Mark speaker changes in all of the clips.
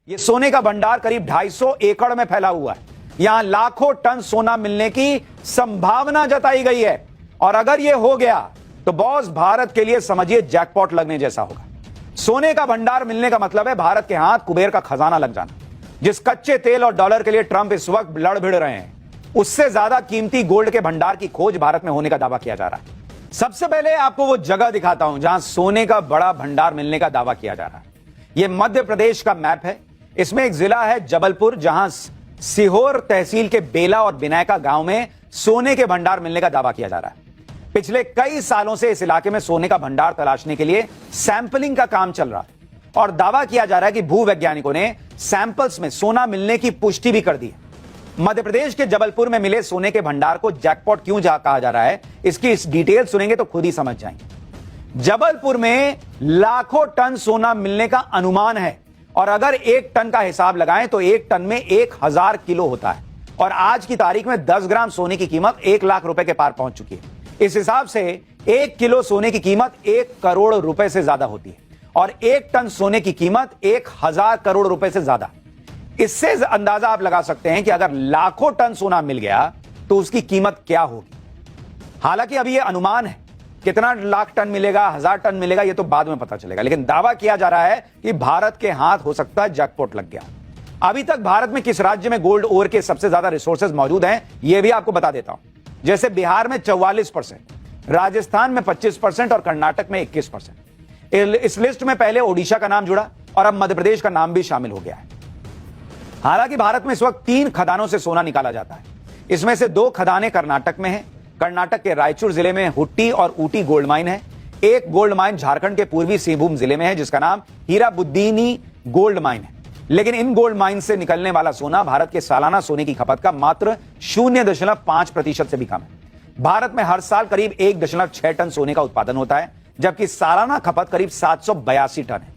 Speaker 1: ये सोने का भंडार करीब 250 एकड़ में फैला हुआ है। यहां लाखों टन सोना मिलने की संभावना जताई गई है और अगर यह हो गया तो बॉस भारत के लिए समझिए जैकपॉट लगने जैसा होगा। सोने का भंडार मिलने का मतलब है भारत के हाथ कुबेर का खजाना लग जाना। जिस कच्चे तेल और डॉलर के लिए ट्रंप इस वक्त लड़ भिड़ रहे हैं, उससे ज्यादा कीमती गोल्ड के भंडार की खोज भारत में होने का दावा किया जा रहा है। सबसे पहले आपको वो जगह दिखाता हूं जहां सोने का बड़ा भंडार मिलने का दावा किया जा रहा है। यह मध्य प्रदेश का मैप है। इसमें एक जिला है जबलपुर, जहां सीहोर तहसील के बेला और बिनायका गांव में सोने के भंडार मिलने का दावा किया जा रहा है। पिछले कई सालों से इस इलाके में सोने का भंडार तलाशने के लिए सैंपलिंग का काम चल रहा है और दावा किया जा रहा है कि भूवैज्ञानिकों ने सैंपल्स में सोना मिलने की पुष्टि भी कर दी है। मध्य प्रदेश के जबलपुर में मिले सोने के भंडार को जैकपॉट क्यों कहा जा रहा है, इसकी इस डिटेल सुनेंगे तो खुद ही समझ जाएंगे। जबलपुर में लाखों टन सोना मिलने का अनुमान है और अगर 1 टन का हिसाब लगाएं तो 1 टन में 1000 किलो होता है और आज की तारीख में 10 ग्राम सोने की कीमत 1 लाख रुपए के पार पहुंच चुकी है। इस हिसाब से 1 किलो सोने की कीमत 1 करोड़ रुपए से ज्यादा होती है और 1 टन सोने की कीमत 1000 करोड़ रुपए से ज्यादा। इससे अंदाजा आप लगा सकते हैं कि अगर लाखों टन सोना मिल गया तो उसकी कीमत क्या होगी। हालांकि अभी यह अनुमान है, कितना लाख टन मिलेगा, 1000 टन मिलेगा, यह तो बाद में पता चलेगा, लेकिन दावा किया जा रहा है कि भारत के हाथ हो सकता है जैकपॉट लग गया। अभी तक भारत में किस राज्य में गोल्ड ओर के सबसे ज्यादा रिसोर्सेज मौजूद हैं, यह भी आपको बता देता हूं। जैसे बिहार में 44%, राजस्थान में 25% और कर्नाटक में 21%। इस लिस्ट में पहले ओडिशा का नाम जुड़ा और अब मध्य प्रदेश का नाम भी शामिल हो गया है। हालांकि भारत में इस वक्त 3 खदानों से सोना निकाला जाता है। इसमें से 2 खदानें कर्नाटक में हैं। कर्नाटक के रायचूर जिले में हुट्टी और ऊटी गोल्ड माइन है। एक गोल्ड माइन झारखंड के पूर्वी सिंहभूम जिले में है जिसका नाम हीराबुद्दीनी गोल्ड माइन है। लेकिन इन गोल्ड माइन से निकलने वाला सोना भारत के सालाना सोने की खपत का मात्र 0.5% से भी कम है। भारत में हर साल करीब 1.6 टन सोने का उत्पादन होता है, जबकि सालाना खपत करीब 782 टन है।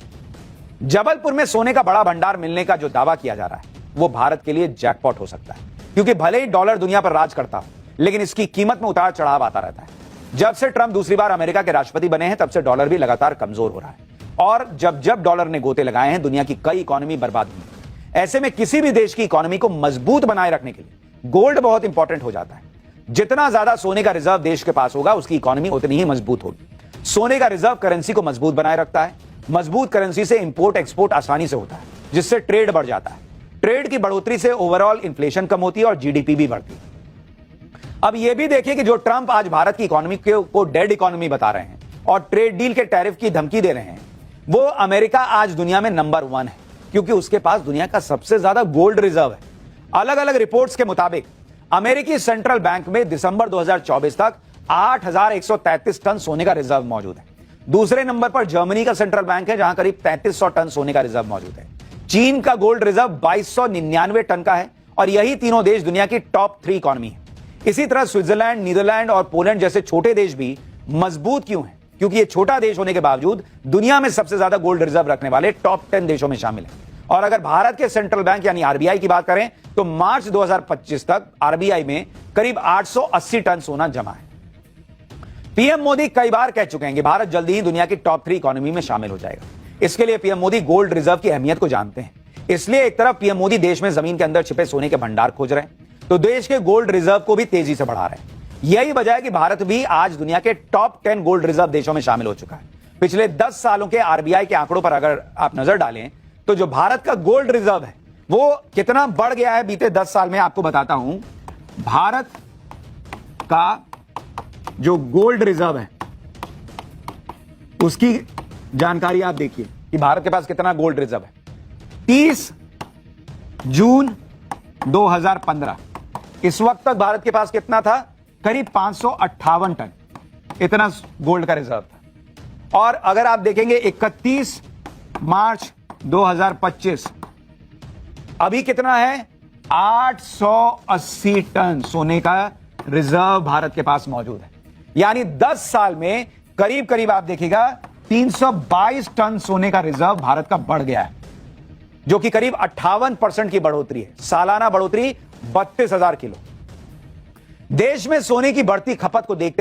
Speaker 1: जबलपुर में सोने का बड़ा भंडार मिलने का जो दावा किया जा रहा है वो भारत के लिए जैकपॉट हो सकता है, क्योंकि भले ही डॉलर दुनिया पर राज करता हो, लेकिन इसकी कीमत में उतार चढ़ाव आता रहता है। जब से ट्रंप दूसरी बार अमेरिका के राष्ट्रपति बने हैं तब से डॉलर भी लगातार कमजोर हो रहा है और जब जब डॉलर ने गोते लगाए हैं दुनिया की कई इकोनॉमी बर्बाद हुई। ऐसे में किसी भी देश की इकोनॉमी को मजबूत बनाए रखने के लिए गोल्ड बहुत इंपॉर्टेंट हो जाता है। जितना ज्यादा सोने का रिजर्व देश के पास होगा उसकी इकोनॉमी उतनी ही मजबूत होगी। सोने का रिजर्व करेंसी को मजबूत बनाए रखता है। मजबूत करेंसी से इंपोर्ट एक्सपोर्ट आसानी से होता है, जिससे ट्रेड बढ़ जाता है। ट्रेड की बढ़ोतरी से ओवरऑल इन्फ्लेशन कम होती है और जीडीपी भी बढ़ती है। अब यह भी देखिए कि जो ट्रंप आज भारत की इकोनॉमी को डेड इकोनॉमी बता रहे हैं और ट्रेड डील के टैरिफ की धमकी दे रहे हैं, वो अमेरिका आज दुनिया में नंबर 1 है, क्योंकि उसके पास दुनिया का सबसे ज्यादा गोल्ड रिजर्व है। अलग अलग रिपोर्ट्स के मुताबिक अमेरिकी सेंट्रल बैंक में दिसंबर 2024 तक 8133 टन सोने का रिजर्व मौजूद है। दूसरे नंबर पर जर्मनी का सेंट्रल बैंक है, जहां करीब 3300 टन सोने का रिजर्व मौजूद है। चीन का गोल्ड रिजर्व 2299 टन का है और यही तीनों देश दुनिया की टॉप 3 इकोनॉमी है। इसी तरह स्विट्जरलैंड, नीदरलैंड और पोलैंड जैसे छोटे देश भी मजबूत क्यों हैं? क्योंकि ये छोटा देश होने के बावजूद दुनिया में सबसे ज्यादा गोल्ड रिजर्व रखने वाले टॉप 10 देशों में शामिल है। और अगर भारत के सेंट्रल बैंक यानी आरबीआई की बात करें तो मार्च 2025 तक आरबीआई में करीब 880 टन सोना जमा है। पीएम मोदी कई बार कह चुके हैं कि भारत जल्दी ही दुनिया की टॉप 3 इकोनॉमी में शामिल हो जाएगा। इसके लिए पीएम मोदी गोल्ड रिजर्व की अहमियत को जानते हैं। इसलिए एक तरफ पीएम मोदी देश में जमीन के अंदर छिपे सोने के भंडार खोज रहे हैं, तो देश के गोल्ड रिजर्व को भी तेजी से बढ़ा रहे हैं। यही वजह है कि भारत भी आज दुनिया के टॉप 10 गोल्ड रिजर्व देशों में शामिल हो चुका है। पिछले 10 सालों के आरबीआई के आंकड़ों पर अगर आप नजर डालें तो जो भारत का गोल्ड रिजर्व है वो कितना बढ़ गया है बीते 10 साल में, आपको बताता हूं। भारत का जो गोल्ड रिजर्व है उसकी जानकारी आप देखिए कि भारत के पास कितना गोल्ड रिजर्व है। 30 जून 2015 इस वक्त तक भारत के पास कितना था? करीब 558 टन इतना गोल्ड का रिजर्व था। और अगर आप देखेंगे 31 मार्च 2025 अभी कितना है? 880 टन सोने का रिजर्व भारत के पास मौजूद है। यानी 10 साल में करीब करीब आप देखिएगा 322 टन सोने का रिजर्व भारत का बढ़ गया है, जो कि करीब 58% की बढ़ोतरी है। सालाना बढ़ोतरी 32,000 किलो। देश में सोने की बढ़ती खपत को देखते